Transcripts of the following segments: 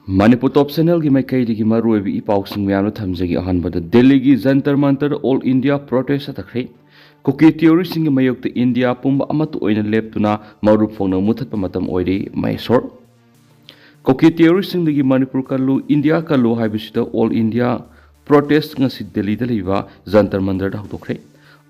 Manipur top channel gi mai kai gi maroi bi pau sing me anu thamje gi ahan bada Delhi gi Jantar Mantar All India protest atakhrei Kuki theory sing gi mayok te India pumba amatu oina leptuna marup phongna muthat matam oiri maisor Kuki theory sing gi Manipur kalu India kalu haibisita All India protest ngasi Delhi da leiba Jantar Mantar da hokhrei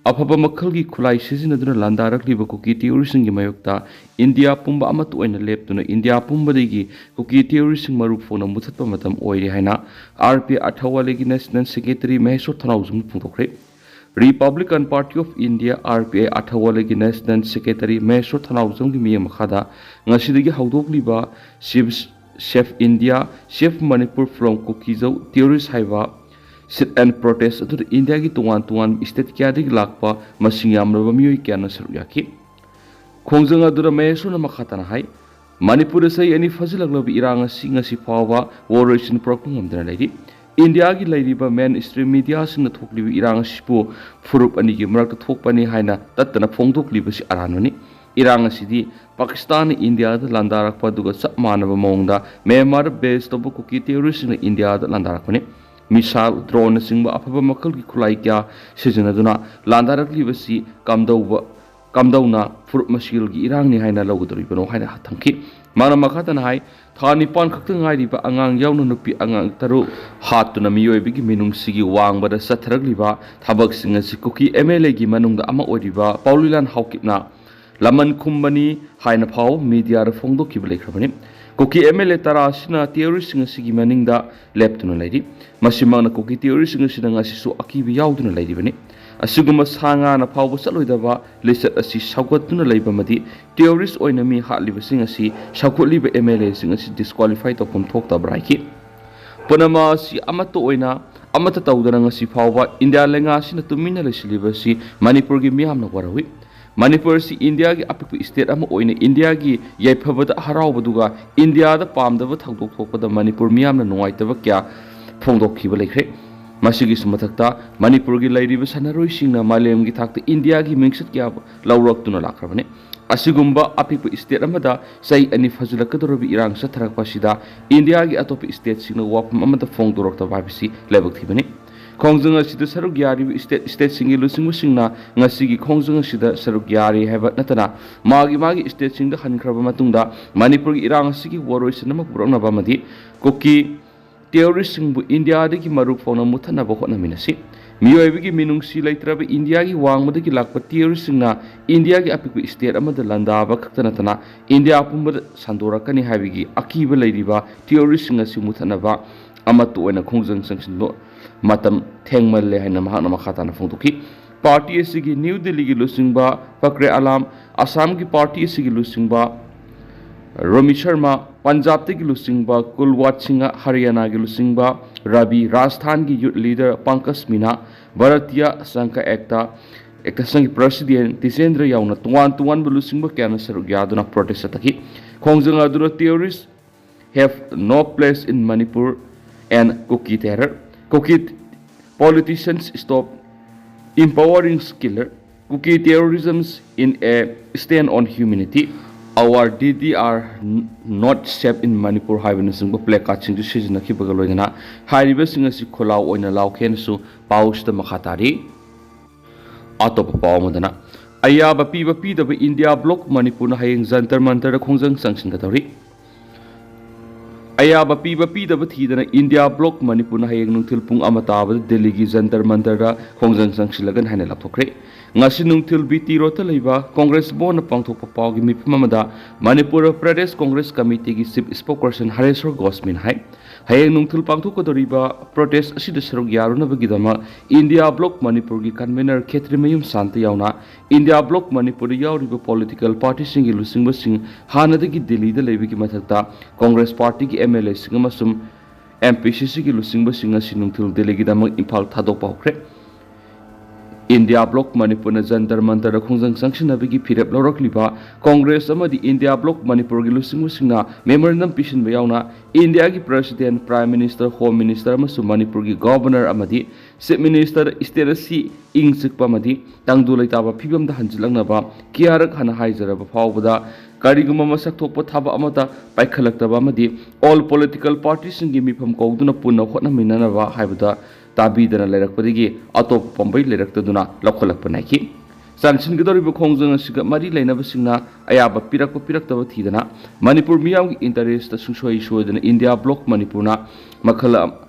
Afaba makhal gi khulai sizinaduna landarak liba Kuki theory sing gi mayokta India pumba amatu oina leptuna India pumba degi Kuki theory sing marup phona muthatpa matam oiri haina RP Athawale gi National Secretary Maheshwar Thanauzum phungthokre Republican Party of India RPA Athawale gi National Secretary Maheshwar Thanauzum gi miyam khada ngasidagi hawdok liba Chef India Chef Manipur from Kuki zo theories haiba sit and protest atu India gi tuan state kya dig lakpa masing yamraba miyoi kya na saru yaki khongjang adura Maheshwar na makhatana hai Manipur sai ani fazilaglabi iranga singa si fawa warration program amdana laidi India gi lairiba mainstream media sing na thoklibi iranga sipu furup ani gi marak thokpani haina tatna phongdokliba si aranoni iranga sidi Pakistan India da landarak paduga sap manaba mongda Myanmar based of Kuki terrorist in India da landarak pani Misal drone singba afaba makal gi khulai kya sijanaduna landarak libasi kamdauna furup masil gi irang ni haina logdori bano haina thamki mana makhatan hai thani pan khakta ngai riba angang yauna nupi angang taru hatuna miyoi bigi minung sigi wangbada satharak liba thabak singa si Kuki MLA gi manungda ama oriba Paulilan haukipna laman khumbani haina phau media ra phongdo kibale khrabani Kuki MLA tarasina theory singa sigi maningda leptuna laidi masimangna Kuki theory singa sinanga sisu akibi yauduna laidi bani asuguma sanga na phau saloidaba lisat asi saugotuna leiba madi theories oina mi hatliba singa si saukotliba MLA singa si disqualify to pum thokta braiki panama si amato oina amata tawdana ngasi phauba India lenga sina tumina lesiliba si Manipur gi miyamna warawi Manipur si India gi apipu state ama oina India gi yaiphabada haraubaduga India da pamdaba thangdok thokpada Manipur miyamna nuaitaba kya phongdokhiba lekhre masigi sumathakta Manipur gi lairiba sanaroi singna malem gi thakta India gi mingsat kya lawraktuna lakrabane asigumba apipu state amada sai ani fazulakadorobi irang satharakpa sida India gi atop state singna wapam amada phongdorokta babisi lebak thibani Khongjang asida saruk yari state singi lusing singna ngasigi khongjang asida saruk yari heba natana magi state singda hankraba matungda Manipur gi irang asigi waroi sinama purana bamadi Kuki terrorist singbu India dagi marup phona muthana ba khona minasi miyoi gi minung si laitraba India gi wangmada gi lakpa terrorist singna India gi apiku state amada landa ba khaktana tana India pumba sandorakani habigi akiba lairiba terrorist singa si muthana ba amatu oina khongjang sangsinbo matam thengmalle haina mahana makhatana phongtoki party asigi New Delhi gi lusingba Fakre Alam Assam gi party asigi lusingba Romi Sharma Punjab te gi lusingba Kulwat Singha Haryana gi lusingba Rabi Rajasthan gi youth leader Pankaj Mina Bharatiya Sangha Ekta Sanghi president Tisendra yauna tuan bu lusingba kyana saru yaduna protest ataki khongjang adura theorists have no place in Manipur and Kuki terror Kuki politicians stop empowering killer Kuki terrorisms in a stand on humanity our DDR not safe in Manipur haibana singba play catching to season ki bagaloina hariba singa si kholau oina laukhen su pausta makhatari atop pawmadana ayaba pi da India block Manipur na hayeng Jantar Mantar khongjang sangsin gatari ayaba pi da thidana India block Manipur na hayeng nungthil pung amata Delhi gi Jantar Mantar da khongjang sangsilagan haina lapthokre ngasi nungthil biti rota leiba Congress bon pangthok paw gi mipmamada Manipur Pradesh Congress Committee gi chief spokesperson Hareshwar Gosmin hai hayeng nungthil pangthok ko doriba protest asida saruk yaruna bagidama India block Manipur gi convener Khetrimayum Santi yauna India block Manipur yauriba political party singi lusingba sing hanadagi Delhi da leibi gi mathakta Congress party gi MLA singamasum MPCC gi lusingba singa sinungthil Delhi gi dama Imphal thadok pawkre India block Manipur na Jantar Mantar khongjang sangsinabigi phirep lawrakliba Congress amadi India block Manipur gi lusingbu singna memorandum pisin bayauna India gi president prime minister home minister amasu Manipur gi governor amadi chief minister state si ing sikpa amadi tangdu laitaba phibam da hanjilangna ba kiarak hana haijaraba phawbada ꯀꯔꯤꯒꯨꯝꯕ ꯃꯁꯛ ꯊꯣꯛꯄ ꯊꯕꯛ ꯑꯃꯗ ꯄꯥꯏꯈꯠꯂꯛꯇꯕ ꯑꯃꯗꯤ all political ꯄꯥꯔꯇꯤꯁꯤꯡꯒꯤ ꯃꯤꯐꯝ ꯀꯧꯗꯨꯅ ꯄꯨꯟꯅ ꯍꯣꯠꯅꯃꯤꯟꯅꯅꯕ ꯍꯥꯏꯕꯗ ꯇꯥꯕꯤꯗꯅ ꯂꯩꯔꯛꯄꯗꯒꯤ ꯑꯇꯣꯞꯄ ꯄꯥꯝꯕꯩ ꯂꯩꯔꯛꯇꯗꯨꯅ ꯂꯧꯈꯠꯂꯛꯄ ꯅꯥꯏꯈꯤ꯫ ꯆꯥꯟꯁꯤꯟꯒꯗꯧꯔꯤꯕ ꯈꯣꯡꯖꯪ ꯑꯁꯤꯒ ꯃꯔꯤ ꯂꯩꯅꯕꯁꯤꯡꯅ ꯑꯌꯥꯕ ꯄꯤꯔꯛꯄ ꯄꯤꯔꯛꯇꯕ ꯊꯤꯗꯅ ꯃꯅꯤꯄꯨꯔ ꯃꯤꯌꯥꯝꯒꯤ ꯏꯟꯇꯔꯦꯁꯇ ꯁꯨꯡꯁꯣꯏ ꯁꯣꯏꯗꯅ ꯏꯟꯗꯤꯌꯥ ꯕ꯭ꯂꯣꯛ ꯃꯅꯤꯄꯨꯔꯅ ꯃꯈꯜ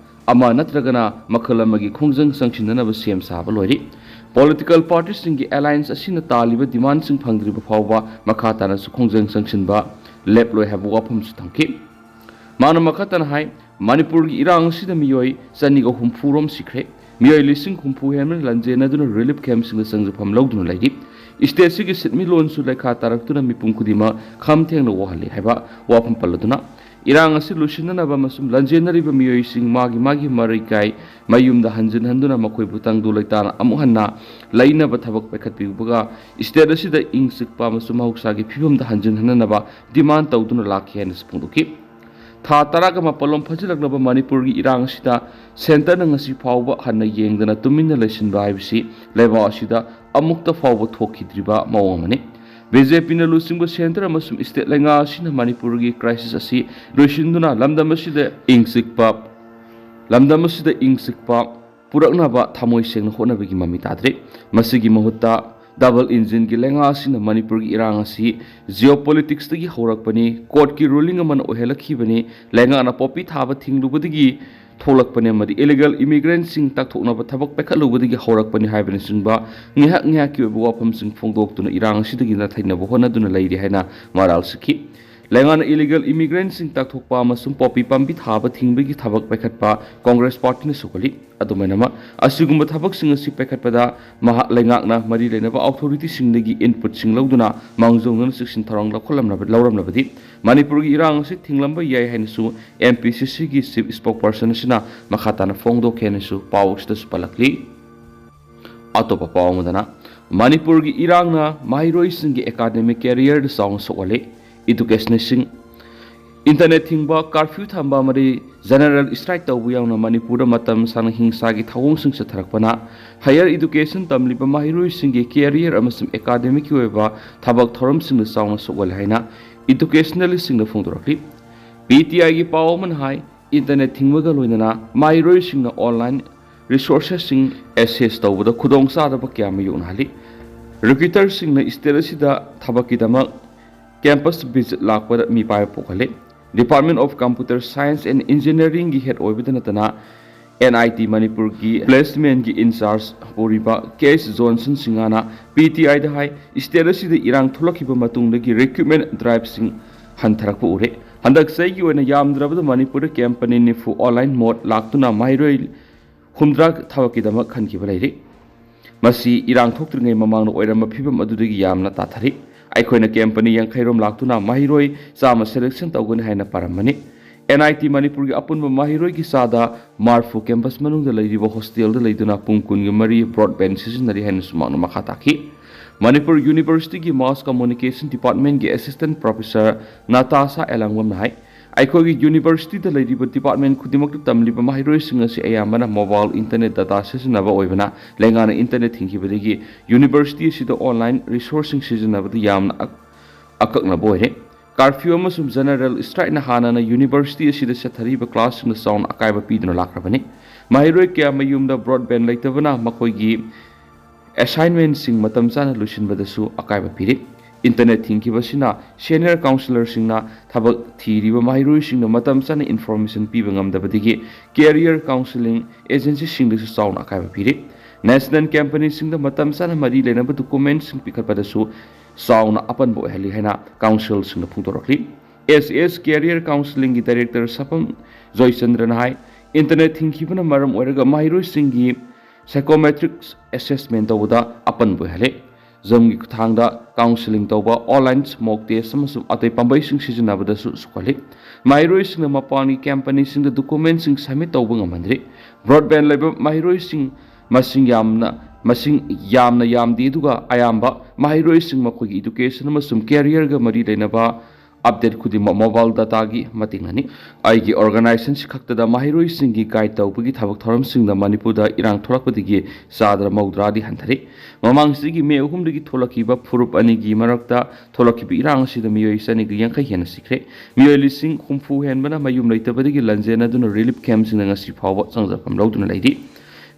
ꯑꯃ ꯅꯠꯇ꯭ꯔꯒꯅ ꯃꯈꯜ ꯑꯃꯒꯤ ꯈꯣꯡꯖꯪ ꯆꯪꯁꯤꯟꯅꯅꯕ ꯁꯦꯝ ꯁꯥꯕ ꯂꯣꯏꯔꯤ꯫ ꯄꯣꯂꯤꯇꯤꯀꯦꯜ ꯄꯥꯔꯇꯤꯁꯤꯡꯒꯤ ꯑꯦꯂꯥꯏꯟꯁ ꯑꯁꯤꯅ ꯇꯥꯜꯂꯤꯕ ꯗꯤꯃꯥꯟꯁꯤꯡ ꯐꯪꯗ꯭ꯔꯤꯕ ꯐꯥꯎꯕ ꯃꯈꯥ ꯇꯥꯅꯁꯨ ꯈꯣꯡꯖꯪ ꯆꯪꯁꯤꯟꯕ ꯂꯦꯞꯂꯣꯏ ꯍꯥꯏꯕ ꯋꯥꯐꯝꯁꯨ ꯊꯝꯈꯤ꯫ ꯃꯥꯅ ꯃꯈꯥ ꯇꯥꯅ ꯍꯥꯏ ꯃꯅꯤꯄꯨꯔꯒꯤ ꯏꯔꯥꯡ ꯑꯁꯤꯗ ꯃꯤꯑꯣꯏ 250 ꯔꯣꯝ ꯁꯤꯈ꯭ꯔꯦ꯫ ꯃꯤꯑꯣꯏ 50,000 ꯍꯦꯟꯅ ꯂꯟꯖꯦꯟꯅꯗꯨꯅ ꯔꯤꯂꯤꯐ ꯀꯦꯝꯞꯁꯤꯡꯗ ꯆꯪꯖꯐꯝ ꯂꯧꯗꯨꯅ ꯂꯩꯔꯤ꯫ ꯏꯁꯇꯦꯠꯁꯤꯒꯤ ꯁꯤꯟꯃꯤꯠꯂꯣꯟꯁꯨ ꯂꯩꯈꯥ ꯇꯥꯔꯛꯇꯨꯅ ꯃꯤꯄꯨꯝ ꯈꯨꯗꯤꯡꯃꯛ ꯈꯝ ꯊꯦꯡꯅ ꯋꯥꯍꯜꯂꯤ ꯍꯥꯏꯕ ꯋꯥꯐꯝ ꯄꯜꯂꯗꯨꯅ ꯏꯔꯥꯡ ꯑꯁꯤ ꯂꯣꯏꯁꯤꯟꯅꯅꯕ ꯑꯃꯁꯨꯡ ꯂꯟꯖꯦꯟꯅꯔꯤꯕ ꯃꯤꯑꯣꯏꯁꯤꯡ ꯃꯥꯒꯤ ꯃꯔꯩꯀꯥꯏ ꯃꯌꯨꯝꯗ ꯍꯟꯖꯤꯟꯍꯟꯗꯨꯅ ꯃꯈꯣꯏꯕꯨ ꯇꯪꯗꯨ ꯂꯩꯇꯥꯅ ꯑꯃꯨꯛ ꯍꯟꯅ ꯂꯩꯅꯕ ꯊꯕꯛ ꯄꯥꯏꯈꯠꯄꯤꯕꯒ ꯏꯁꯇꯦꯠ ꯑꯁꯤꯗ ꯏꯪ ꯆꯤꯛꯄ ꯑꯃꯁꯨꯡ ꯃꯍꯧꯁꯥꯒꯤ ꯐꯤꯕꯝꯗ ꯍꯟꯖꯤꯟꯍꯟꯅꯕ ꯗꯤꯃꯥꯟ ꯇꯧꯗꯨꯅ ꯂꯥꯛꯈꯤ ꯍꯥꯏꯅꯁꯨ ꯐꯣꯡꯗꯣꯛꯈꯤ꯫ ꯊꯥ 19 ꯐꯖꯤꯜꯂꯛꯂꯕ ꯃꯅꯤꯄꯨꯔꯒꯤ ꯏꯔꯥꯡ ꯑꯁꯤꯗ ꯁꯦꯟꯇꯔꯅ ꯉꯁꯤ ꯐꯥꯎꯕ ꯍꯟꯅ ꯌꯦꯡꯗꯅ ꯇꯨꯃꯤꯟꯅ ꯂꯩꯁꯤꯟꯕ ꯍꯥꯏꯕꯁꯤ ꯂꯩꯕꯥꯛ ꯑꯁꯤꯗ ꯑꯃꯨꯛꯇ ꯐꯥꯎꯕ ꯊꯣꯛꯈꯤꯗ꯭ꯔꯤꯕ ꯃꯑꯣꯡ ꯑꯃꯅꯤ꯫ ꯕꯤꯖꯦꯄꯤꯅ ꯂꯨꯆꯤꯡꯕ ꯁꯦꯟꯇꯔ ꯑꯃꯁꯨꯡ ꯏꯁꯇꯦꯠ ꯂꯩꯉꯥꯛ ꯑꯁꯤꯅ ꯃꯅꯤꯄꯨꯔꯒꯤ ꯀ꯭ꯔꯥꯏꯁꯤꯁ ꯑꯁꯤ ꯂꯣꯏꯁꯤꯟꯗꯨꯅ ꯂꯝꯗꯝ ꯑꯁꯤꯗ ꯏꯪ ꯆꯤꯛꯄ ꯄꯨꯔꯛꯅꯕ ꯊꯃꯣꯏ ꯁꯦꯡꯅ ꯍꯣꯠꯅꯕꯒꯤ ꯃꯃꯤ ꯇꯥꯗ꯭ꯔꯤ꯫ ꯃꯁꯤꯒꯤ ꯃꯍꯨꯠꯇ ꯗꯕꯜ ꯏꯟꯖꯤꯟꯒꯤ ꯂꯩꯉꯥꯛ ꯑꯁꯤꯅ ꯃꯅꯤꯄꯨꯔꯒꯤ ꯏꯔꯥꯡ ꯑꯁꯤ ꯖꯤꯑꯣꯄꯣꯂꯤꯇꯤꯛꯁꯇꯒꯤ ꯍꯧꯔꯛꯄꯅꯤ, ꯀꯣꯔꯠꯀꯤ ꯔꯨꯂꯤꯡ ꯑꯃꯅ ꯑꯣꯏꯍꯜꯂꯛꯈꯤꯕꯅꯤ, ꯂꯩꯉꯥꯛꯅ ꯄꯣꯄꯤ ꯊꯥꯕ ꯊꯤꯡꯂꯨꯕꯗꯒꯤ ꯊꯣꯛꯂꯛꯄꯅꯤ ꯑꯃꯗꯤ ꯏꯂꯤꯒꯦꯜ ꯏꯃꯤꯒ꯭ꯔꯦꯟꯠꯁꯤꯡ ꯇꯥꯛꯊꯣꯛꯅꯕ ꯊꯕꯛ ꯄꯥꯏꯈꯠꯂꯨꯕꯗꯒꯤ ꯍꯧꯔꯛꯄꯅꯤ ꯍꯥꯏꯕꯅꯆꯤꯡꯕ ꯉꯥꯏꯍꯥꯛꯀꯤ ꯑꯣꯏꯕ ꯋꯥꯐꯝꯁꯤꯡ ꯐꯣꯡꯗꯣꯛꯇꯨꯅ ꯏꯔꯥꯡ ꯑꯁꯤꯗꯒꯤ ꯅꯥꯊꯩꯅꯕ ꯍꯣꯠꯅꯗꯨꯅ ꯂꯩꯔꯤ ꯍꯥꯏꯅ ꯃꯔꯥꯜ ꯁꯤꯈꯤ꯫ ꯂꯩꯉꯥꯛꯅ ꯏꯂꯤꯒꯦꯜ ꯏꯃꯤꯒ꯭ꯔꯦꯟꯠꯁꯤꯡ ꯇꯥꯛꯊꯣꯛꯄ ꯑꯃꯁꯨꯡ ꯄꯣꯄꯤ ꯄꯥꯝꯕꯤ ꯊꯥꯕ ꯊꯤꯡꯕꯒꯤ ꯊꯕꯛ ꯄꯥꯏꯈꯠꯄ ꯀꯣꯡꯒ꯭ꯔꯦꯁ ꯄꯥꯔꯇꯤꯅ ꯁꯧꯒꯠꯂꯤ꯫ ꯑꯗꯨꯃꯥꯏꯅꯃꯛ ꯑꯁꯤꯒꯨꯝꯕ ꯊꯕꯛꯁꯤꯡ ꯑꯁꯤ ꯄꯥꯏꯈꯠꯄꯗ ꯂꯩꯉꯥꯛꯅ ꯃꯔꯤ ꯂꯩꯅꯕ ꯑꯣꯊꯣꯔꯤꯇꯤꯁꯤꯡꯗꯒꯤ ꯏꯟꯄꯨꯠꯁꯤꯡ ꯂꯧꯗꯨꯅ ꯃꯥꯡꯖꯧꯅꯅ ꯆꯦꯛꯁꯤꯟ ꯊꯧꯔꯥꯡ ꯂꯧꯔꯝꯂꯕꯗꯤ ꯃꯅꯤꯄꯨꯔꯒꯤ ꯏꯔꯥꯡ ꯑꯁꯤ ꯊꯤꯡꯂꯝꯕ ꯌꯥꯏ ꯍꯥꯏꯅꯁꯨ MPCCꯒꯤ ꯆꯤꯐ ꯁ꯭ꯄꯣꯛꯄꯔꯁꯟ ꯑꯁꯤꯅ ꯃꯈꯥ ꯇꯥꯅ ꯐꯣꯡꯗꯣꯛꯈꯤ ꯍꯥꯏꯅꯁꯨ ꯄꯥꯎ ꯑꯁꯤꯗꯁꯨ ꯄꯜꯂꯛꯂꯤ꯫ ꯑꯇꯣꯞꯄ ꯄꯥꯎ ꯑꯃꯗꯅ ꯃꯅꯤꯄꯨꯔꯒꯤ ꯏꯔꯥꯡꯅ ꯃꯍꯩꯔꯣꯏꯁꯤꯡꯒꯤ ꯑꯦꯀꯥꯗꯦꯃꯤꯛ ꯀꯦꯔꯤꯌꯔꯗ ꯆꯥꯎꯅ ꯁꯣꯛꯍꯜꯂꯤ꯫ ꯏꯗꯨꯀꯦꯁꯅꯤꯁꯁꯤꯡ ꯏꯟꯇꯔꯅꯦꯠ ꯊꯤꯡꯕ, ꯀꯥꯔꯐ꯭ꯌꯨ ꯊꯝꯕ ꯑꯃꯗꯤ ꯖꯦꯅꯔꯦꯜ ꯁ꯭ꯇ꯭ꯔꯥꯏꯛ ꯇꯧꯕ ꯌꯥꯎꯅ ꯃꯅꯤꯄꯨꯔꯗ ꯃꯇꯝ ꯁꯥꯡꯅ ꯍꯤꯡꯁꯥꯒꯤ ꯊꯧꯑꯣꯡꯁꯤꯡ ꯆꯠꯊꯔꯛꯄꯅ ꯍꯥꯌꯔ ꯏꯗꯨꯀꯦꯁꯟ ꯇꯝꯂꯤꯕ ꯃꯍꯩꯔꯣꯏꯁꯤꯡꯒꯤ ꯀꯦꯔꯤꯌꯔ ꯑꯃꯁꯨꯡ ꯑꯦꯀꯥꯗꯦꯃꯤꯛꯀꯤ ꯑꯣꯏꯕ ꯊꯕꯛ ꯊꯧꯔꯝꯁꯤꯡꯗ ꯆꯥꯎꯅ ꯁꯣꯛꯍꯜꯂꯦ ꯍꯥꯏꯅ ꯏꯗꯨꯀꯦꯁꯅꯦꯂꯤꯁꯁꯤꯡꯅ ꯐꯣꯡꯗꯣꯔꯛꯂꯤ꯫ PTIꯒꯤ ꯄꯥꯎ ꯑꯃꯅ ꯍꯥꯏ ꯏꯟꯇꯔꯅꯦꯠ ꯊꯤꯡꯕꯒ ꯂꯣꯏꯅꯅ ꯃꯍꯩꯔꯣꯏꯁꯤꯡꯅ ꯑꯣꯟꯂꯥꯏꯟ ꯔꯤꯁꯣꯔꯁꯦꯁꯁꯤꯡ ꯑꯦꯛꯁꯦꯁ ꯇꯧꯕꯗ ꯈꯨꯗꯣꯡꯆꯥꯗꯕ ꯀꯌꯥ ꯑꯃ ꯌꯣꯛꯅꯍꯜꯂꯤ꯫ ꯔꯤꯀ꯭ꯔꯨꯇꯔꯁꯤꯡꯅ ꯏꯁꯇꯦꯠ ꯑꯁꯤꯗ ꯊꯕꯛꯀꯤꯗꯃꯛ ꯀꯦꯝꯄꯁ ꯚꯤꯖꯤꯠ ꯂꯥꯛꯄꯗ ꯃꯤꯄꯥꯏꯕ ꯄꯣꯛꯍꯜꯂꯤ꯫ Department of computer science and ꯏꯟꯖꯤꯅꯤꯌꯔꯤꯡꯒꯤ ꯍꯦꯗ ꯑꯣꯏꯕꯗ ꯅꯠꯇꯅ NIT ꯃꯅꯤꯄꯨꯔꯒꯤ ꯄ꯭ꯂꯦꯁꯃꯦꯟꯠꯒꯤ ꯏꯟꯆꯥꯔꯖ ꯑꯣꯏꯔꯤꯕ KS ꯖꯣꯟꯁꯟ ꯁꯤꯡꯍꯅ PTIꯗ ꯍꯥꯏ ꯏꯁꯇꯦꯠ ꯑꯁꯤꯗ ꯏꯔꯥꯡ ꯊꯣꯛꯂꯛꯈꯤꯕ ꯃꯇꯨꯡꯗꯒꯤ ꯔꯤꯀ꯭ꯔꯨꯠꯃꯦꯟꯠ ꯗ꯭ꯔꯥꯏꯚꯁꯤꯡ ꯍꯟꯊꯔꯛꯄ ꯎꯔꯦ꯫ ꯍꯟꯗꯛ ꯆꯍꯤꯒꯤ ꯑꯣꯏꯅ ꯌꯥꯝꯗ꯭ꯔꯕꯗ ꯃꯅꯤꯄꯨꯔꯗ ꯀꯝꯄꯅꯤ 90 ꯑꯣꯟꯂꯥꯏꯟ ꯃꯣꯗ ꯂꯥꯛꯇꯨꯅ ꯃꯍꯩꯔꯣꯏ 60 ꯊꯕꯛꯀꯤꯗꯃꯛ ꯈꯟꯈꯤꯕ ꯂꯩꯔꯤ꯫ ꯃꯁꯤ ꯏꯔꯥꯡ ꯊꯣꯛꯇ꯭ꯔꯤꯉꯩ ꯃꯃꯥꯡꯗ ꯑꯣꯏꯔꯝꯕ ꯐꯤꯚꯝ ꯑꯗꯨꯗꯒꯤ ꯌꯥꯝꯅ ꯇꯥꯊꯔꯤ꯫ ꯑꯩꯈꯣꯏꯅ ꯀꯝꯄꯅꯤ 50 ꯔꯣꯝ ꯂꯥꯛꯇꯨꯅ ꯃꯍꯩꯔꯣꯏ 100 ꯁꯦꯂꯦꯛꯁꯟ tꯧꯒꯅꯤ ꯍꯥꯏꯅ ꯄꯥꯔꯝꯕꯅꯤ꯫ NIT ꯃꯅꯤꯄꯨꯔꯒꯤ ꯑꯄꯨꯟꯕ ꯃꯍꯩꯔꯣꯏꯒꯤ ꯆꯥꯗ 40 ꯀꯦꯝꯄꯁ ꯃꯅꯨꯡꯗ ꯂꯩꯔꯤꯕ ꯍꯣꯁꯇꯦꯜꯗ ꯂꯩꯗꯨꯅ ꯄꯨꯡ 13 ꯕ꯭ꯔꯣꯗꯕꯦꯟꯗ ꯁꯤꯖꯤꯟꯅꯔꯤ ꯍꯥꯏꯅꯁꯨ ꯃꯍꯥꯛꯅ ꯃꯈꯥ ꯇꯥꯈꯤ꯫ ꯃꯅꯤꯄꯨꯔ ꯌꯨꯅꯤꯚꯔꯁꯤꯇꯤꯒꯤ ꯃꯥꯁ ꯀꯝꯃꯨꯅꯤꯀꯦꯁꯟ ꯗꯤꯄꯥꯔꯠꯃꯦꯟꯠꯒꯤ ꯑꯦꯁꯤꯁꯇꯦꯟꯠ ꯄ꯭ꯔꯣꯐꯦꯁꯔ ꯅꯥꯇꯥꯁꯥ ꯑꯦꯂꯥꯡꯕꯝꯅ ꯍꯥꯏ ꯑꯩꯈꯣꯏꯒꯤ ꯌꯨꯅꯤꯚꯔꯁꯤꯇꯤꯗ ꯂꯩꯔꯤꯕ ꯗꯤꯄꯥꯔꯠꯃꯦꯟꯠ ꯈꯨꯗꯤꯡꯃꯛꯇ ꯇꯝꯂꯤꯕ ꯃꯍꯩꯔꯣꯏꯁꯤꯡ ꯑꯁꯤ ꯑꯌꯥꯝꯕꯅ ꯃꯣꯕꯥꯏꯜ ꯏꯟꯇꯔꯅꯦꯠ ꯗꯇꯥ ꯁꯤꯖꯤꯟꯅꯕ ꯑꯣꯏꯕꯅ ꯂꯩꯉꯥꯛꯅ ꯏꯟꯇꯔꯅꯦꯠ ꯊꯤꯡꯈꯤꯕꯗꯒꯤ ꯌꯨꯅꯤꯚꯔꯁꯤꯇꯤ ꯑꯁꯤꯗ ꯑꯣꯟꯂꯥꯏꯟ ꯔꯤꯁꯣꯔꯁꯁꯤꯡ ꯁꯤꯖꯤꯟꯅꯕꯗ ꯌꯥꯝꯅ ꯑꯀꯛꯅꯕ ꯑꯣꯏꯔꯦ꯫ ꯀꯥꯔꯐ꯭ꯌꯨ ꯑꯃꯁꯨꯡ ꯖꯦꯅꯔꯦꯜ ꯁ꯭ꯇ꯭ꯔꯥꯏꯛꯅ ꯍꯥꯟꯅꯅ ꯌꯨꯅꯤꯚꯔꯁꯤꯇꯤ ꯑꯁꯤꯗ ꯆꯠꯊꯔꯤꯕ ꯀ꯭ꯂꯥꯁꯁꯤꯡꯗ ꯆꯥꯎꯅ ꯑꯀꯥꯏꯕ ꯄꯤꯗꯨꯅ ꯂꯥꯛꯈ꯭ꯔꯕꯅꯤ꯫ ꯃꯍꯩꯔꯣꯏ ꯀꯌꯥ ꯃꯌꯨꯝꯗ ꯕ꯭ꯔꯣꯗꯕꯦꯟꯗ ꯂꯩꯇꯕꯅ ꯃꯈꯣꯏꯒꯤ ꯑꯦꯁꯥꯏꯟꯃꯦꯟꯠꯁꯤꯡ ꯃꯇꯝ ꯆꯥꯅ ꯂꯣꯏꯁꯤꯟꯕꯗꯁꯨ ꯑꯀꯥꯏꯕ ꯄꯤꯔꯤ꯫ ꯏꯟꯇꯔꯅꯦꯠ ꯊꯤꯡꯈꯤꯕꯁꯤꯅ ꯁꯦꯅꯤꯌꯔ ꯀꯥꯎꯟꯁꯤꯂꯔꯁꯤꯡꯅ ꯊꯕꯛ ꯊꯤꯔꯤꯕ ꯃꯍꯩꯔꯣꯏꯁꯤꯡꯗ ꯃꯇꯝ ꯆꯥꯅ ꯏꯟꯐꯣꯔꯃꯦꯁꯟ ꯄꯤꯕ ꯉꯝꯗꯕꯗꯒꯤ ꯀꯦꯔꯤꯌꯔ ꯀꯥꯎꯟꯁꯤꯂꯤꯡ ꯑꯦꯖꯦꯟꯁꯤꯁꯤꯡꯗꯁꯨ ꯆꯥꯎꯅ ꯑꯀꯥꯏꯕ ꯄꯤꯔꯤ꯫ ꯅꯦꯁꯅꯦꯜ ꯀꯝꯄꯅꯤꯁꯤꯡꯗ ꯃꯇꯝ ꯆꯥꯅ ꯃꯔꯤ ꯂꯩꯅꯕ ꯗꯣꯀꯨꯃꯦꯟꯠꯁꯤꯡ ꯄꯤꯈꯠꯄꯗꯁꯨ ꯆꯥꯎꯅ ꯑꯄꯟꯕ ꯑꯣꯏꯍꯜꯂꯤ ꯍꯥꯏꯅ ꯀꯥꯎꯟꯁꯤꯜꯁꯤꯡꯅ ꯐꯣꯡꯗꯣꯔꯛꯂꯤ꯫ SS ꯀꯦꯔꯤꯌꯔ ꯀꯥꯎꯟꯁꯤꯂꯤꯡꯒꯤ ꯗꯥꯏꯔꯦꯛꯇꯔ ꯁꯄꯝ ꯖꯣꯏꯆꯟꯗ꯭ꯔꯅ ꯍꯥꯏ ꯏꯟꯇꯔꯅꯦꯠ ꯊꯤꯡꯈꯤꯕꯅ ꯃꯔꯝ ꯑꯣꯏꯔꯒ ꯃꯍꯩꯔꯣꯏꯁꯤꯡꯒꯤ ꯁꯥꯏꯀꯣꯃꯦꯇ꯭ꯔꯤꯛ ꯑꯦꯁꯦꯁꯃꯦꯟꯠ ꯇꯧꯕꯗ ꯑꯄꯟꯕ ꯑꯣꯏꯍꯜꯂꯤ꯫ ꯖꯨꯝꯒꯤ ꯈꯨꯠꯊꯥꯡꯗ ꯀꯥꯎꯟꯁꯤꯂꯤꯡ ꯇꯧꯕ, ꯑꯣꯟꯂꯥꯏꯟ ꯃꯣꯛ ꯇꯦꯁ ꯑꯃꯁꯨꯡ ꯑꯇꯩ ꯄꯥꯝꯕꯩꯁꯤꯡ ꯁꯤꯖꯤꯟꯅꯕꯗꯁꯨ ꯁꯣꯛꯍꯜꯂꯤ꯫ ꯃꯍꯩꯔꯣꯏꯁꯤꯡꯅ ꯃꯄꯥꯟꯒꯤ ꯀꯝꯄꯅꯤꯁꯤꯡꯗ ꯗꯣꯀꯨꯃꯦꯟꯠꯁꯤꯡ ꯁꯕꯃꯤꯠ ꯇꯧꯕ ꯉꯝꯍꯟꯗ꯭ꯔꯤ꯫ ꯕ꯭ꯔꯣꯗꯕꯦꯟꯗ ꯂꯩꯕ ꯃꯍꯩꯔꯣꯏꯁꯤꯡ ꯃꯁꯤꯡ ꯌꯥꯝꯅ ꯌꯥꯝꯗꯦ ꯑꯗꯨꯒ ꯑꯌꯥꯝꯕ ꯃꯍꯩꯔꯣꯏꯁꯤꯡ ꯃꯈꯣꯏꯒꯤ ꯏꯗꯨꯀꯦꯁꯟ ꯑꯃꯁꯨꯡ ꯀꯦꯔꯤꯌꯔꯒ ꯃꯔꯤ ꯂꯩꯅꯕ update khudima mobile data gi matingani aigi organization khaktada mahiroi singi guide tawpagi thabak thoram singda manipur da irang thorakpadigi sadra maudra di hanthari mamang sigi me uhum digi tholakiba furup ani gi marakta tholakibi irang sida miyoi sani gi yankai hena sikre miyoi lising humfu henbana mayum leitabadigi lanjena duna relief camp singa ngasi phawa sangjapam lawduna leidi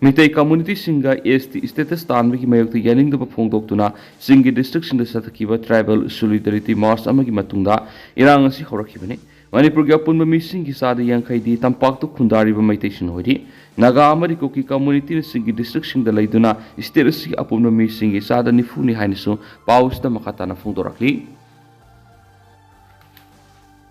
Mitai community singa ST status tanbagi mayokta yaningdaba phongdoktuna singi district sinda sathakiba tribal solidarity march amagi matungda irang asi horakibani Manipur gi apunba misingi sada yankaidi tampaktu khundariba maitai sin hoidi naga amari Kuki community singi district sinda laiduna status gi apunba misingi sada nifuni hainisu pausta makatana phongdorakli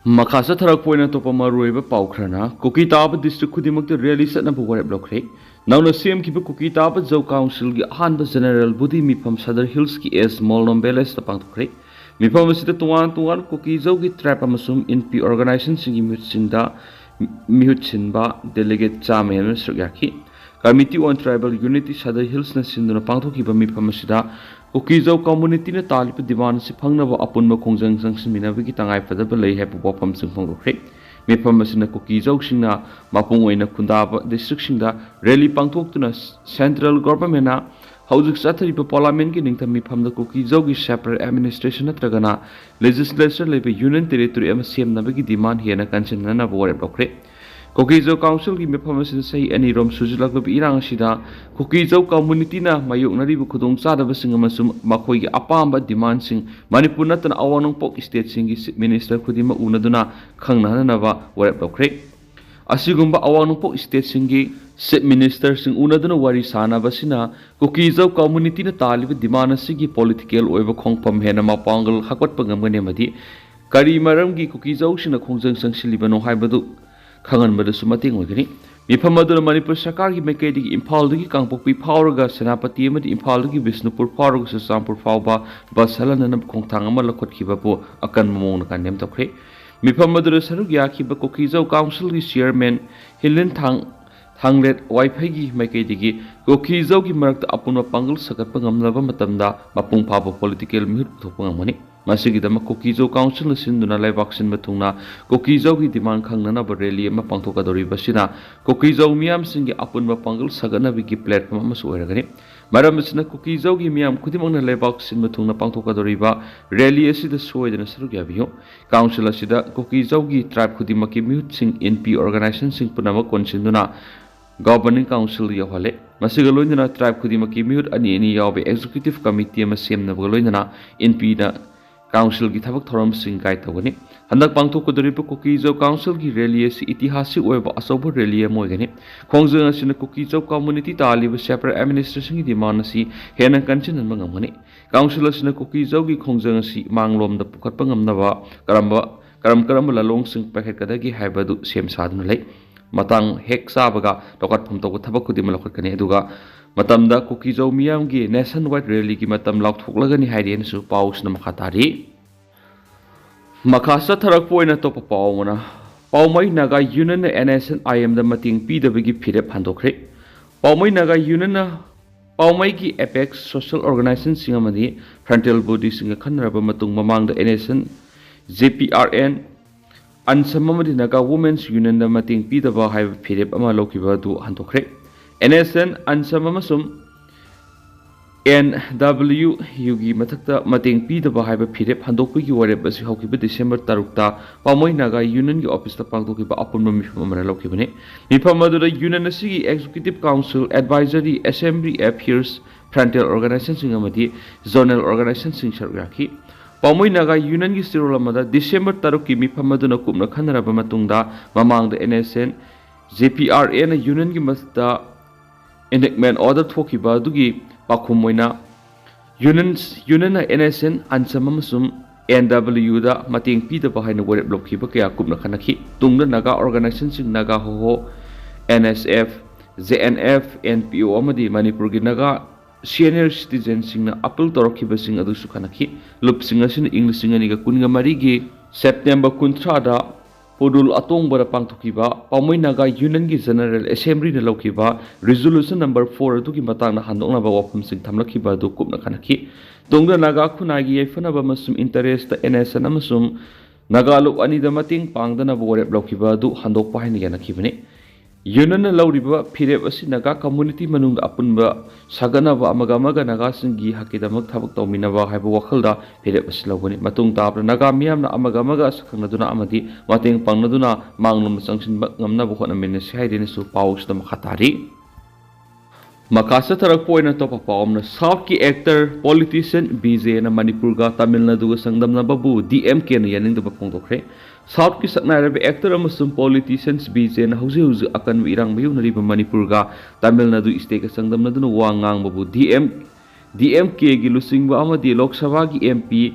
Makasa tharak poina topa maruiba paukrana Kuki taba district khudimakta rally satnaba warep lokre Nauna CM kiba Kuki taba Jau Council gi ahanba General Budi Mifam Sadar Hills ki S Mall Nombeles ta pangthokre Mifam asida tungan Kuki Jau gi trap amasum NP organization singi mihut sinba delegate chairman Sryaki Committee on Tribal Unity Sadar Hills na sinduna pangthokiba Mifam asida Kuki Jau community na talip demand si phangnaba apunba khongjang sangsiminabagi tangai padaba lei hepu bopam sing phongdokre Mifam asina Kuki Jau singna mapung oina khundaba district singda rally pangthoktuna central government na haujuk sathariba parliament ki ningtham mifam da Kuki Jau gi separate administration natragana legislature leba union territory ama semnabagi demand hena kansenna bore blokre Kuki Jau council gi mifam asina sahi ani rom sujulak irang sida Kuki Jau community na mayoknari bu khudong chadaba singa masum makhoi gi apamba demand sing manipur natana awanong pok state singi minister khudima unaduna khangna na ba warep dokre asigumba awanong pok state singi State Minister sing unaduna wari sana basina Kuki Jau community na talib demand sigi political oiba khongpam hena mapangal hakwat pangamgane madi kari maram gi Kuki Jau sina khongjang sangsiliba no haibadu khangan bada sumating ogani mifam aduna Manipur Sarkar gi mekedi Imphal dagi Kangpokpi phawraga Senapati amadi Imphal dagi Bisnupur phawraga Sasampur phawba basalana na khongthang ama lakhotkiba po akan mamong na kanem tokre mifam aduna sarug yakhiba Kuki Jau council gi chairman Hilin Thanglet Wifi gi mekedi Kuki Jau gi marakta apunwa pangal sagatpa ngamnaba matamda mapung phaba political mihut thokpa ngamani masigidama Kuki Jau council na sinduna laibak sin matungna Kuki Jau gi demand khangnana ba rally ma pangthokadori basina Kuki Jau miyam singi apunba pangal sagana bigi platform ama soiragani maram sina Kuki Jau gi miyam khudimangna laibak sin matungna pangthokadori ba rally asida soidana sarugya biyo council asida Kuki Jau gi tribe khudimaki mihut sing NP organization sing punama konsinduna Governing Council yahale masiga loinana tribe khudimaki mihut ani yawe executive committee ama semna loinana NP na Council gi thabak thoram sing gai tawani handak pangthokadoriba Kuki Jau council gi rally asi itihasik oiba asoba rally moigani khongjang asina Kuki Jau community taliba separate administration gi demand asi hena kanchin ngamani council asina Kuki Jau gi khongjang asi manglom da pukhatpa ngamnaba karam lalong sing pakhet kadagi haibadu sem saduna lei matang hek sabaga tokat phum tawka thabak kudi malakhotkani aduga matamda Kuki Jau miyam gi nationwide rally gi matam lakthoklagani haiden su paus na makhatari makasa tharak poina topa paumana paumai naga union NSN IM da mating pidabagi phirep handokre paumai naga union na paumai gi apex social organization singamadi frontal body singa khanraba matung mamang da NSN JPRN Ansamamadi naga women's union da mating pidaba hai phirep ama lokiba du handokre NSN Ansamamasum NW gi mathakta mating pidaba haiba phirep handokpigi warep asi haukiba December 3 ta pamoi naga union gi office ta pangdokiba apunma mifam amana lokibani mifam adura union asigi executive council advisory assembly affairs frontier organization singamadi zonal organization sing sargaki pamoi naga union gi sirolamada December 3 ki mifam aduna kupna khanaraba matungda mamangda NSN JPRN union gi masta enactment order thokiba dugi pakhumoina union NSN ansamamsum NW da mating pidaba haina warep lokhiba kaya kupna khanakhi tungda naga organization sing naga ho NSF JNF NPO amadi Manipur gi naga senior citizen sing na appeal torokhiba sing adu su khanakhi lup sing asin English sing ani ga kunga mari gi September 13 da Podul atong bara pangthokiba pamoi naga union gi general assembly na lokhiba resolution number 4 adu gi matang na handokna ba wafum sing thamlakhiba du kupna khanakhi tongda naga khunagi yefana ba masum interest NSN amasum Nagaluk anida mating pangdana borep laukiba du handok pahain yanakibani. Yunan lauriba pirep asi naga community manung apunba saganaba amaga naga singi hakidamak thabak tawminaba haiba wakhalda pirep asi laubani matung tabra naga miyamna amaga sakhanaduna amadi mateng pangnaduna mangnum sangsinba ngamnaba hotnamin si haidini su pausda makhatari. Makasa tarak po na topa paom na South ki actor politician BJ na Manipur ga Tamil Nadu ga sangdam na babu DMK na yaning da bapong dokre. South ki sakna rabi actor amasum politicians BJ na huzi akan irang mayu na riba Manipur ga Tamil Nadu state ga sangdam na dun wangang babu DMK gi lusing ba amadi Lok Sabha gi MP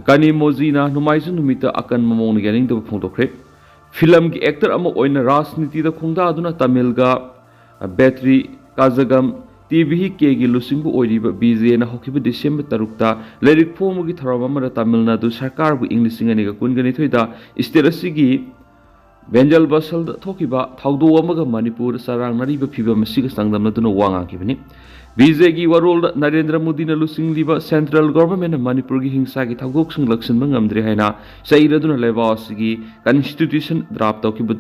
Kani Mozi na numaysun numita akan mamong na yaning da bapong dokre. Film gi actor amo oina rasniti da khungda aduna Tamil ga battery Kazagam TV Kegi Lusimbu Oiriba BJ na Hokiba December Tarukta Lyric Pomugi Tharamamara Tamil Nadu Sarkar bu English Singaniga Kungani Thuida Isterasigi Benjal Basal Tokiba Taudo Amaga Manipur Sarang Nariba Piba Masiga Sangdam Naduna Wanga Kibani BJ gi Warol Narendra Modi na Lusing Liba Central Government of Manipur gi Hingsagi Tagok Sing Laksan Mangamdri Haina Sairaduna Levasigi Constitution Draft Tokiba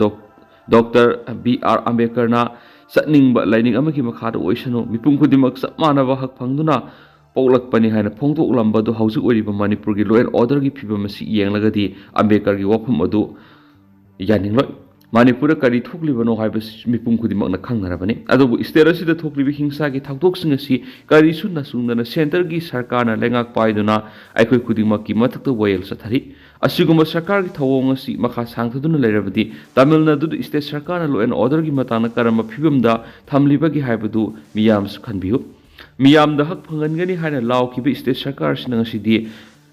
Dr. B.R. Ambedkar na Satning ba lining amaki makhada oisano mipung khudimak sapmanaba hak phangduna poklakpani haina phongtok lamba do haujuk oriba Manipur gi law and order gi phibam asi yenglagadi Ambedkar gi wafam adu yaningloi Manipur kari thoklibano haiba mipung khudimak na khangnarabani adobu sterasi da thoklibi hingsa gi thakdok sing asi kari sunna sungna center gi sarkar na lengak paiduna aikoi khudimak ki mathakta wayel sathari asiguma sarkar gi thawong asi makha sangthaduna leirabadi Tamil Nadu state sarkar na law and order gi matana karama phibamda thamliba gi haibadu miyam su khanbiu miyam da hak phangangani haina lawkiba state sarkar sinang sidi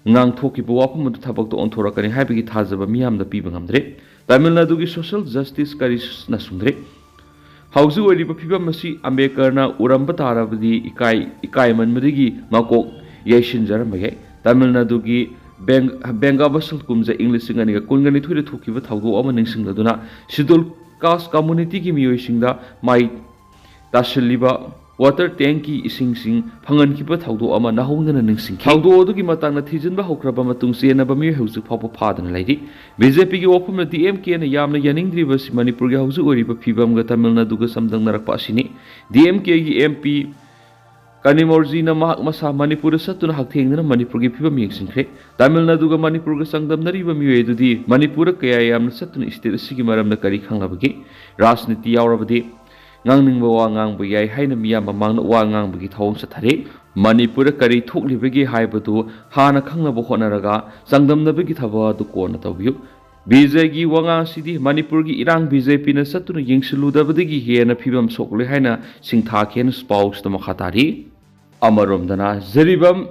ngang thokiba wapam du thabak to onthorakani haibagi thajaba miyam da piba ngamdre Tamil Nadu gi social justice kari na sungdre hauju oriba phibam asi Ambedkar na uramba tarabadi ikai manmadigi makok yeshin jaramage Tamil Nadu gi Benga basal kumza English singaniga kungani thuire thokiba thawdo ama ningsingladuna schedule caste community gi miyoi singda mai tasliba water tanki ising phangan kiba thawdo ama nahongna ningsing thawdo du gi matang na thijinba hokraba matung sena ba mi hauju phapo phadana laidi BJP gi opum na DMK na yamna yaningdri bas Manipur gi hauju oriba phibam ga Tamil Nadu ga samdang narakpa asini DMK gi MP Kani Morji na mahak masa Manipur satuna haktheng na Manipur gi phibam yeksingkhre Tamil Nadu ga Manipur ga sangdam nariba miwe dudi Manipur kaya yamna satuna state sigi maram na kari khanglabagi rajniti yaurabadi ngangningba wa ngangbu yai haina miyam mamangna wa ngangbu gi thawong sathare Manipur kari thoklibagi haibadu hana khangnaba honaraga sangdamnabagi thaba du kona tawbiu BJ gi wanga sidi Manipur gi irang BJP na satuna yengsiludabadagi hena phibam sokle haina singtha khen spouse ta makhatari amaromdana zaribam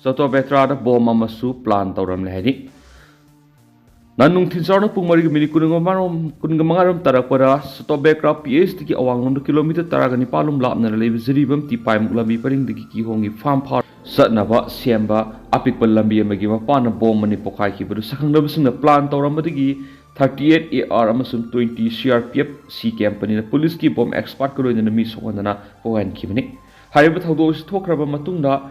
sato betra da bom amasu plan tawram lehani Nanung thinsarna pungmari mini kuningamarom tarakpara sato bekra PhD ki awang kilometer taragani palum lapna lebe zaribam ti paim lambi paring digi ki hongi farm par satnaba siamba apikpal lambi amagi mapana bom mani pokai ki badu sakhangdabasingna plan tawramadagi 38 AR amasum 20 CRPF C company na police ki bom expert ko loina mi sokandana pohan ki bani hariba thawdo thokraba matungda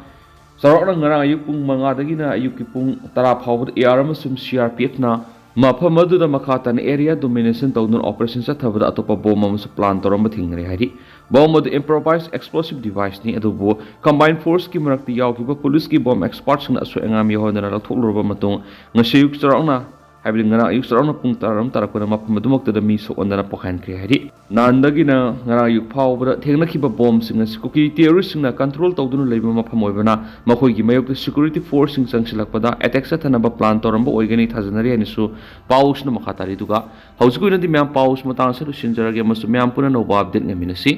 Sarokna ngarang ayuk pung mangadagi na ayuk ki pung tara phawbad AR amasum CRPF na mafam aduda makhatan area domination tawdun operation sa thabada atopa bom amasu plan toramba thingre hari bom adu improvised explosive device ni adubo combined force ki marakti yawkiba police ki bom experts na asu engam yahona lathokluba matung ngasayuk sarokna haibli ngana ayuk sarokna pung taram tarakuna mafam adumakta da mi sokondana pokhan kre hari nandagi na ngara ayuk phawbada thengna khiba bom singa Kuki terrorist singna control tawdun leiba mafam oibana makhoi gi mayok security force sing sangsilakpada attack sa thanaba plan toramba oigani thajanari anisu paus na makhatari duga hausuko na di myam paus matang sa lusinjarage masu myam puna no update ngaminasi